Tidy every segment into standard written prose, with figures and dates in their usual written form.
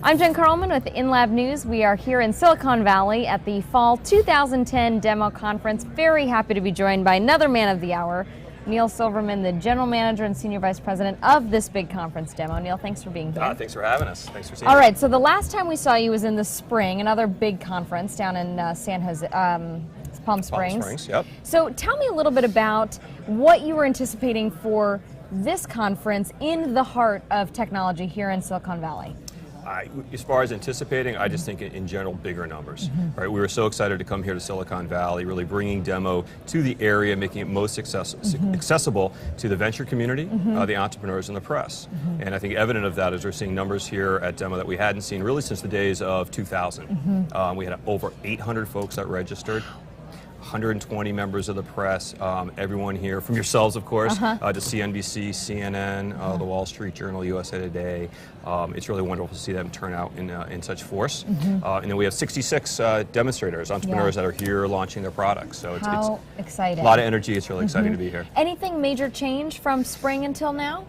I'm Jen Carlman with InLab News. We are here in Silicon Valley at the Fall 2010 Demo Conference. Very happy to be joined by another man of the hour, Neal Silverman, the General Manager and Senior Vice President of this big conference demo. Neal, thanks for being here. Thanks for having us. Thanks for seeing us. All right, so the last time we saw you was in the spring, another big conference down in Palm Springs. Yep. So tell me a little bit about what you were anticipating for this conference in the heart of technology here in Silicon Valley. As far as anticipating, I just think in general bigger numbers. Right? We were so excited to come here to Silicon Valley, really bringing demo to the area, making it most accessible to the venture community, the entrepreneurs, and the press. And I think evident of that is we're seeing numbers here at demo that we hadn't seen really since the days of 2000. We had over 800 folks that registered. 120 members of the press, everyone here, from yourselves, of course, to CNBC, CNN, the Wall Street Journal, USA Today. It's really wonderful to see them turn out in such force. And then we have 66 demonstrators, entrepreneurs that are here launching their products. So it's exciting. A lot of energy. It's really exciting to be here. Anything major change from spring until now?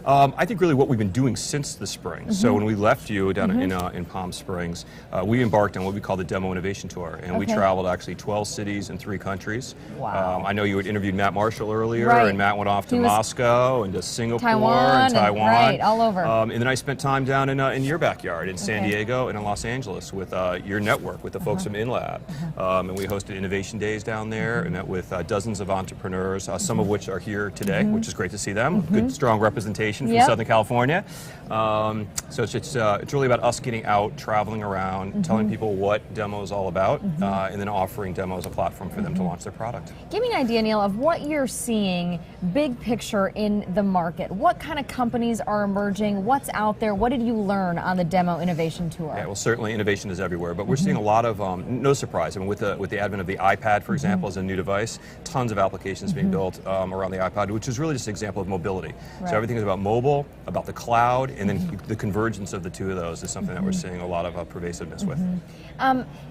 I think really what we've been doing since the spring. So when we left you down in Palm Springs, we embarked on what we call the Demo Innovation Tour, and we traveled actually 12 cities in 3 countries. Wow. I know you had interviewed Matt Marshall earlier, and Matt went off to Moscow and to Singapore and Taiwan. Right, all over. And then I spent time down in your backyard in San Diego and in Los Angeles with your network, with the folks from InLab. And we hosted innovation days down there and met with dozens of entrepreneurs, some of which are here today, which is great to see them. Good, strong representation from Southern California. So it's really about us getting out, traveling around, telling people what demo is all about, and then offering demo as a platform for them to launch their product. Give me an idea, Neal, of what you're seeing big picture in the market. What kind of companies are emerging? What's out there? What did you learn on the Demo Innovation Tour? Yeah, well, certainly innovation is everywhere, but we're seeing a lot of, no surprise, I mean, with the advent of the iPad, for example, as a new device, tons of applications being built around the iPad, which is really just an example of mobility. So everything is about mobile, about the cloud, and then the convergence of the two of those is something that we're seeing a lot of pervasiveness with.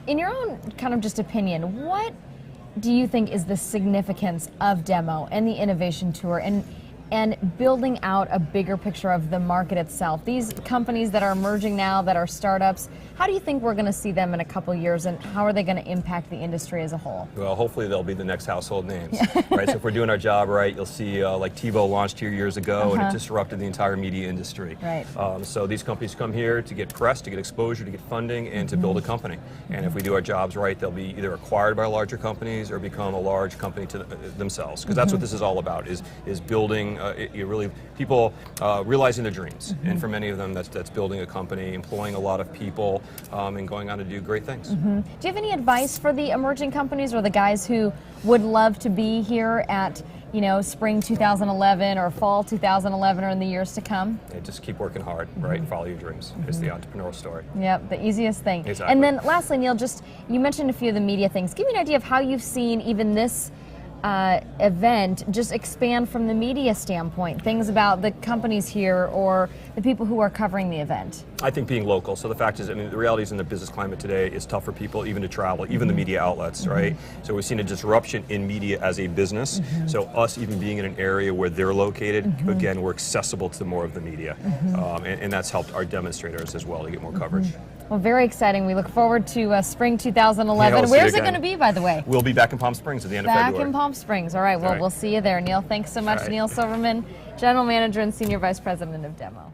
In your own kind of just opinion, what do you think is the significance of Demo and the Innovation Tour and building out a bigger picture of the market itself? These companies that are emerging now, that are startups, how do you think we're going to see them in a couple of years, and how are they going to impact the industry as a whole? Well, hopefully they'll be the next household names. Right? So if we're doing our job right, you'll see like TiVo launched here years ago, and it disrupted the entire media industry. Right. So these companies come here to get press, to get exposure, to get funding, and to build a company. And if we do our jobs right, they'll be either acquired by larger companies or become a large company to themselves. Because that's what this is all about, is building people realizing their dreams. And for many of them, that's building a company, employing a lot of people, and going on to do great things. Do you have any advice for the emerging companies or the guys who would love to be here at, you know, spring 2011 or fall 2011 or in the years to come? Yeah, just keep working hard, right, and follow your dreams. It's the entrepreneurial story. Yep, the easiest thing. Exactly. And then lastly, Neal, you mentioned a few of the media things. Give me an idea of how you've seen even this event just expand from the media standpoint, things about the companies here or the people who are covering the event. I think being local. So the fact is, I mean, the reality is in the business climate today is tough for people even to travel, even the media outlets, right? So we've seen a disruption in media as a business. So us even being in an area where they're located, again, we're accessible to more of the media. And that's helped our demonstrators as well to get more coverage. Well, very exciting. We look forward to spring 2011. Yeah, Where's it going to be, by the way? We'll be back in Palm Springs at the end of February. Back in Palm Springs. All right. Well, we'll see you there. Neal, thanks so much. Neal Silverman, General Manager and Senior Vice President of Demo.